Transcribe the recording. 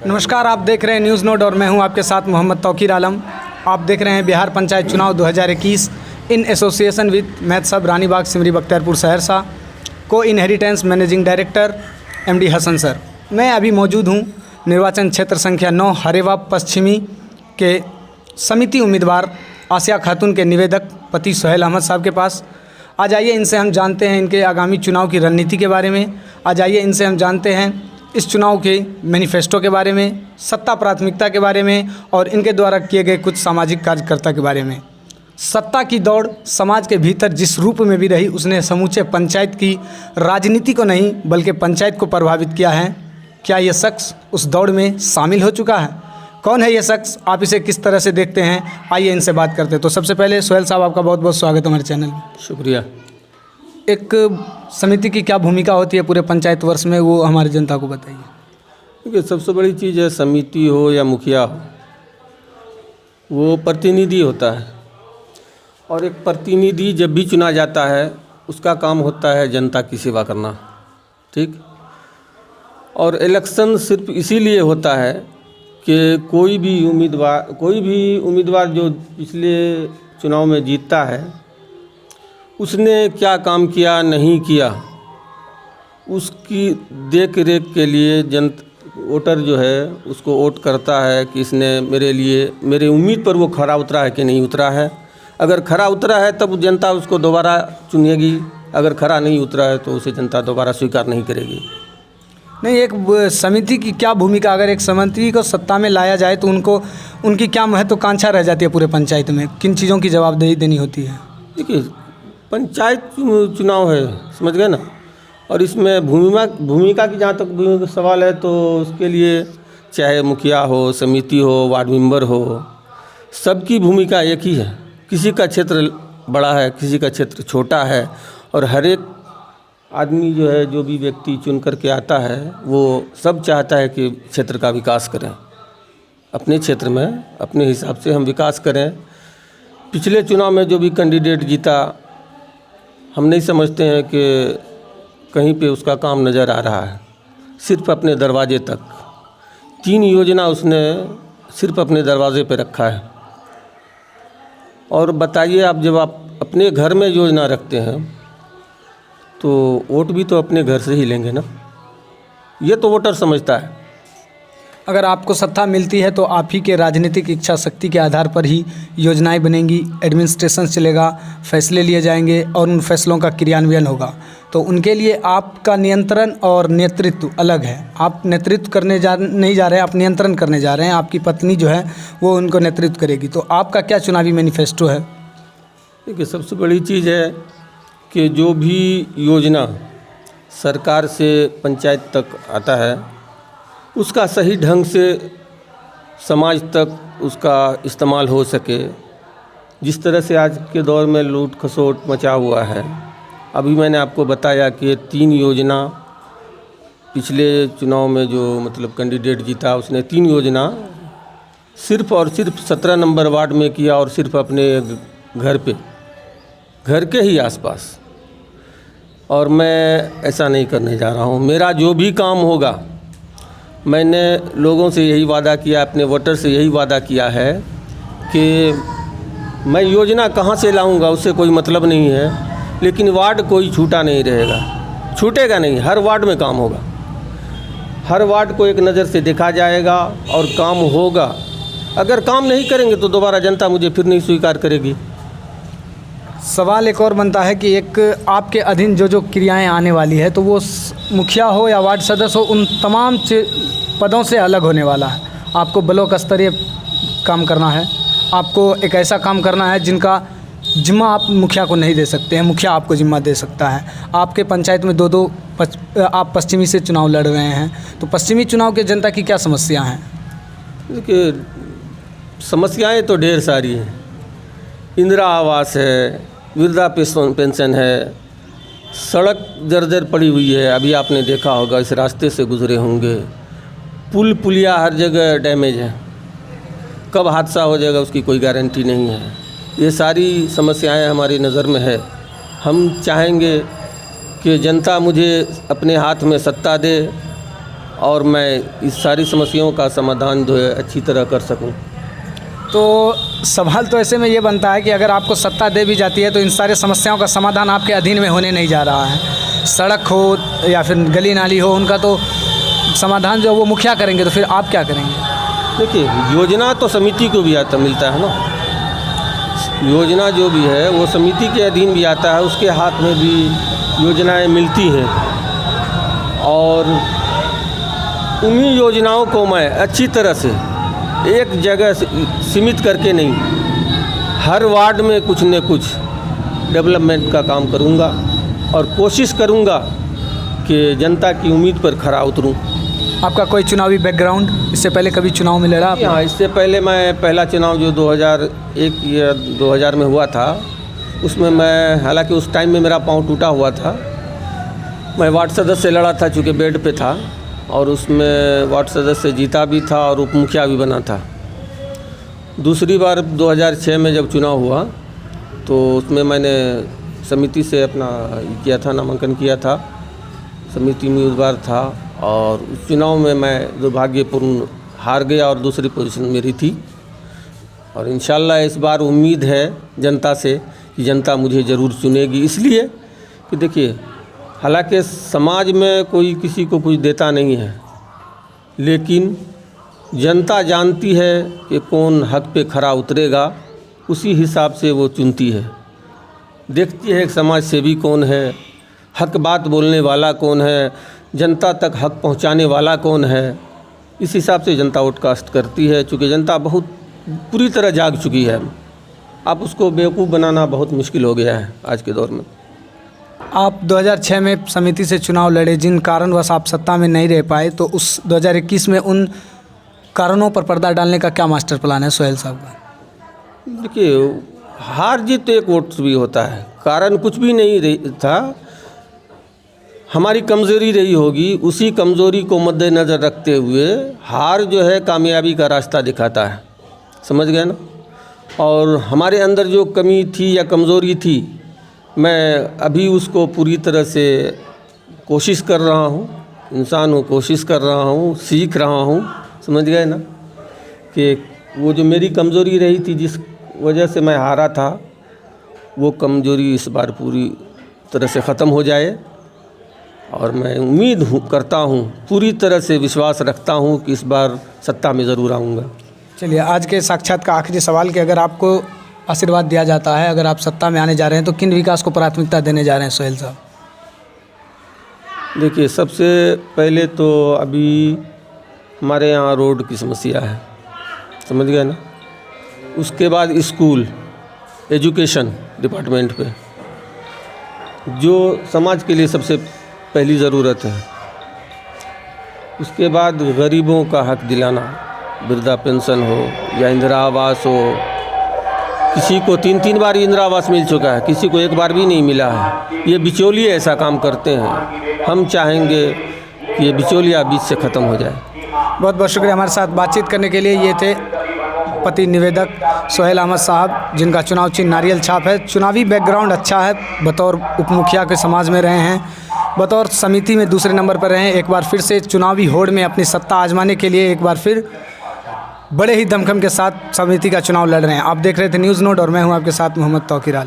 नमस्कार, आप देख रहे हैं न्यूज़ नोट और मैं हूं आपके साथ मोहम्मद तौकीर आलम। आप देख रहे हैं बिहार पंचायत चुनाव 2021 इन एसोसिएशन विद मैथ सब रानीबाग सिमरी बख्तियारपुर सहरसा। को inheritance managing director MD Hasan sir. मैं अभी मौजूद हूं निर्वाचन क्षेत्र संख्या 9 हरेवा पश्चिमी के समिति उम्मीदवार आसिया खातून के निवेदक पति सोहेल अहमद साहब के पास। आज आइए इनसे हम जानते हैं इनके आगामी चुनाव की रणनीति के बारे में। आज आइए इनसे हम जानते हैं इस चुनाव के मैनिफेस्टो के बारे में, सत्ता प्राथमिकता के बारे में और इनके द्वारा किए गए कुछ सामाजिक कार्यकर्ता के बारे में। सत्ता की दौड़ समाज के भीतर जिस रूप में भी रही, उसने समूचे पंचायत की राजनीति को नहीं बल्कि पंचायत को प्रभावित किया है। क्या ये शख्स उस दौड़ में शामिल हो चुका है? कौन है ये शख्स? आप इसे किस तरह से देखते हैं? आइए इनसे बात करते हैं। तो सबसे पहले सोहेल साहब, आपका बहुत बहुत स्वागत है हमारे चैनल में। शुक्रिया। एक समिति की क्या भूमिका होती है पूरे पंचायत वर्ष में, वो हमारी जनता को बताइए। देखिए, सबसे बड़ी चीज़ है, समिति हो या मुखिया हो, वो प्रतिनिधि होता है। और एक प्रतिनिधि जब भी चुना जाता है, उसका काम होता है जनता की सेवा करना, ठीक। और इलेक्शन सिर्फ इसीलिए होता है कि कोई भी उम्मीदवार जो पिछले चुनाव में जीतता है, उसने क्या काम किया नहीं किया, उसकी देख रेख के लिए वोटर जो है उसको वोट करता है कि इसने मेरे लिए, मेरे उम्मीद पर वो खरा उतरा है कि नहीं उतरा है। अगर खरा उतरा है तब जनता उसको दोबारा चुनेगी, अगर खरा नहीं उतरा है तो उसे जनता दोबारा स्वीकार नहीं करेगी। नहीं, एक समिति की क्या भूमिका, अगर एक समिति को सत्ता में लाया जाए तो उनकी क्या महत्वाकांक्षा रह जाती है पूरे पंचायत में? किन चीज़ों की जवाबदेही देनी होती है? देखिए, पंचायत चुनाव है, समझ गए ना। और इसमें भूमिका की जहाँ तक सवाल है, तो उसके लिए चाहे मुखिया हो, समिति हो, वार्ड मेंबर हो, सबकी भूमिका एक ही है। किसी का क्षेत्र बड़ा है, किसी का क्षेत्र छोटा है, और हर एक आदमी जो है, जो भी व्यक्ति चुन करके आता है, वो सब चाहता है कि क्षेत्र का विकास करें, अपने क्षेत्र में अपने हिसाब से हम विकास करें। पिछले चुनाव में जो भी कैंडिडेट जीता, हम नहीं समझते हैं कि कहीं पे उसका काम नज़र आ रहा है। सिर्फ अपने दरवाजे तक 3 योजना उसने सिर्फ अपने दरवाजे पे रखा है। और बताइए, आप जब आप अपने घर में योजना रखते हैं तो वोट भी तो अपने घर से ही लेंगे ना, ये तो वोटर समझता है। अगर आपको सत्ता मिलती है तो आप ही के राजनीतिक इच्छा शक्ति के आधार पर ही योजनाएं बनेंगी, एडमिनिस्ट्रेशन चलेगा, फैसले लिए जाएंगे और उन फैसलों का क्रियान्वयन होगा। तो उनके लिए आपका नियंत्रण और नेतृत्व अलग है। आप नेतृत्व करने नहीं जा रहे हैं, आप नियंत्रण करने जा रहे हैं। आपकी पत्नी जो है वो उनको नेतृत्व करेगी। तो आपका क्या चुनावी मैनिफेस्टो है? देखिए, सबसे बड़ी चीज़ है कि जो भी योजना सरकार से पंचायत तक आता है, उसका सही ढंग से समाज तक उसका इस्तेमाल हो सके। जिस तरह से आज के दौर में लूट खसोट मचा हुआ है, अभी मैंने आपको बताया कि 3 योजना पिछले चुनाव में जो कैंडिडेट जीता, उसने 3 योजना सिर्फ और सिर्फ 17 नंबर वार्ड में किया, और सिर्फ अपने घर के ही आसपास। और मैं ऐसा नहीं करने जा रहा हूँ। मेरा जो भी काम होगा, मैंने लोगों से यही वादा किया, अपने वोटर से यही वादा किया है कि मैं योजना कहाँ से लाऊंगा उससे कोई मतलब नहीं है, लेकिन वार्ड कोई छूटा नहीं रहेगा, छूटेगा नहीं। हर वार्ड में काम होगा, हर वार्ड को एक नज़र से देखा जाएगा और काम होगा। अगर काम नहीं करेंगे तो दोबारा जनता मुझे फिर नहीं स्वीकार करेगी। सवाल एक और बनता है कि एक आपके अधीन जो क्रियाएं आने वाली है, तो वो मुखिया हो या वार्ड सदस्य हो, उन तमाम पदों से अलग होने वाला है। आपको ब्लॉक स्तरीय काम करना है, आपको एक ऐसा काम करना है जिनका जिम्मा आप मुखिया को नहीं दे सकते हैं, मुखिया आपको जिम्मा दे सकता है। आपके पंचायत में दो आप पश्चिमी से चुनाव लड़ रहे हैं, तो पश्चिमी चुनाव के जनता की क्या समस्या हैं? देखिए, समस्याएं तो ढेर सारी हैं। इंदिरा आवास है, वृद्धा पेंशन है, सड़क जर्जर पड़ी हुई है, अभी आपने देखा होगा, इस रास्ते से गुजरे होंगे। पुलिया हर जगह डैमेज है, कब हादसा हो जाएगा उसकी कोई गारंटी नहीं है। ये सारी समस्याएं हमारी नज़र में है। हम चाहेंगे कि जनता मुझे अपने हाथ में सत्ता दे और मैं इस सारी समस्याओं का समाधान जो है अच्छी तरह कर सकूं। तो सवाल तो ऐसे में ये बनता है कि अगर आपको सत्ता दे भी जाती है तो इन सारी समस्याओं का समाधान आपके अधीन में होने नहीं जा रहा है। सड़क हो या फिर गली नाली हो, उनका तो समाधान जो वो मुखिया करेंगे, तो फिर आप क्या करेंगे? देखिए, योजना तो समिति को भी मिलता है ना। योजना जो भी है वो समिति के अधीन भी आता है, उसके हाथ में भी योजनाएं मिलती हैं और उन्हीं योजनाओं को मैं अच्छी तरह से एक जगह सीमित करके नहीं, हर वार्ड में कुछ न कुछ डेवलपमेंट का काम करूंगा और कोशिश करूंगा कि जनता की उम्मीद पर खरा उतरूं। आपका कोई चुनावी बैकग्राउंड, इससे पहले कभी चुनाव में लड़ा? हाँ, इससे पहले मैं पहला चुनाव जो 2001 या 2000 में हुआ था, उसमें मैं, हालांकि उस टाइम में मेरा पाँव टूटा हुआ था, मैं वार्ड सदस्य लड़ा था चूँकि बेड पे था और उसमें वार्ड सदस्य जीता भी था और उप मुखिया भी बना था। दूसरी बार 2006 में जब चुनाव हुआ तो उसमें मैंने समिति से अपना किया था, नामांकन किया था, समिति में उम्मीदवार था और उस चुनाव में मैं दुर्भाग्यपूर्ण हार गया और दूसरी पोजीशन मेरी थी। और इंशाल्लाह इस बार उम्मीद है जनता से कि जनता मुझे ज़रूर चुनेगी, इसलिए कि देखिए, हालांकि समाज में कोई किसी को कुछ देता नहीं है, लेकिन जनता जानती है कि कौन हक पे खरा उतरेगा, उसी हिसाब से वो चुनती है। देखती है कि समाज सेवी कौन है, हक बात बोलने वाला कौन है, जनता तक हक पहुंचाने वाला कौन है, इस हिसाब से जनता वोट कास्ट करती है। चूँकि जनता बहुत पूरी तरह जाग चुकी है, अब उसको बेवकूफ़ बनाना बहुत मुश्किल हो गया है आज के दौर में। आप 2006 में समिति से चुनाव लड़े, जिन कारणवश आप सत्ता में नहीं रह पाए, तो उस 2021 में उन कारणों पर पर्दा डालने का क्या मास्टर प्लान है सोहेल साहब का? देखिए, हार जीत तो एक वोट भी होता है, कारण कुछ भी नहीं था, हमारी कमज़ोरी रही होगी, उसी कमज़ोरी को मद्देनज़र रखते हुए हार जो है कामयाबी का रास्ता दिखाता है, समझ गए ना। और हमारे अंदर जो कमी थी या कमज़ोरी थी, मैं अभी उसको पूरी तरह से कोशिश कर रहा हूँ, इंसान हूँ, कोशिश कर रहा हूँ, सीख रहा हूँ, समझ गए ना, कि वो जो मेरी कमज़ोरी रही थी जिस वजह से मैं हारा था, वो कमज़ोरी इस बार पूरी तरह से ख़त्म हो जाए। और मैं उम्मीद करता हूँ, पूरी तरह से विश्वास रखता हूँ कि इस बार सत्ता में ज़रूर आऊँगा। चलिए, आज के साक्षात का आखिरी सवाल कि अगर आपको आशीर्वाद दिया जाता है, अगर आप सत्ता में आने जा रहे हैं, तो किन विकास को प्राथमिकता देने जा रहे हैं सोहेल साहब? देखिए, सबसे पहले तो अभी हमारे यहाँ रोड की समस्या है, समझ गए ना। उसके बाद स्कूल, एजुकेशन डिपार्टमेंट पे जो समाज के लिए सबसे पहली ज़रूरत है। उसके बाद गरीबों का हक दिलाना, वृद्धा पेंशन हो या इंदिरा आवास हो। किसी को 3-3 बार इंदिरा आवास मिल चुका है, किसी को एक बार भी नहीं मिला है। ये बिचौलिए ऐसा काम करते हैं, हम चाहेंगे कि ये बिचौलिया बीच से ख़त्म हो जाए। बहुत बहुत शुक्रिया हमारे साथ बातचीत करने के लिए। ये थे पति निवेदक सोहेल अहमद साहब, जिनका चुनाव चिन्ह नारियल छाप है। चुनावी बैकग्राउंड अच्छा है, बतौर उप मुखिया के समाज में रहे हैं, बतौर समिति में दूसरे नंबर पर रहे हैं। एक बार फिर से चुनावी होड़ में अपनी सत्ता आजमाने के लिए एक बार फिर बड़े ही दमखम के साथ समिति का चुनाव लड़ रहे हैं। आप देख रहे थे न्यूज़ नोट और मैं हूं आपके साथ मोहम्मद तौकीर आलम।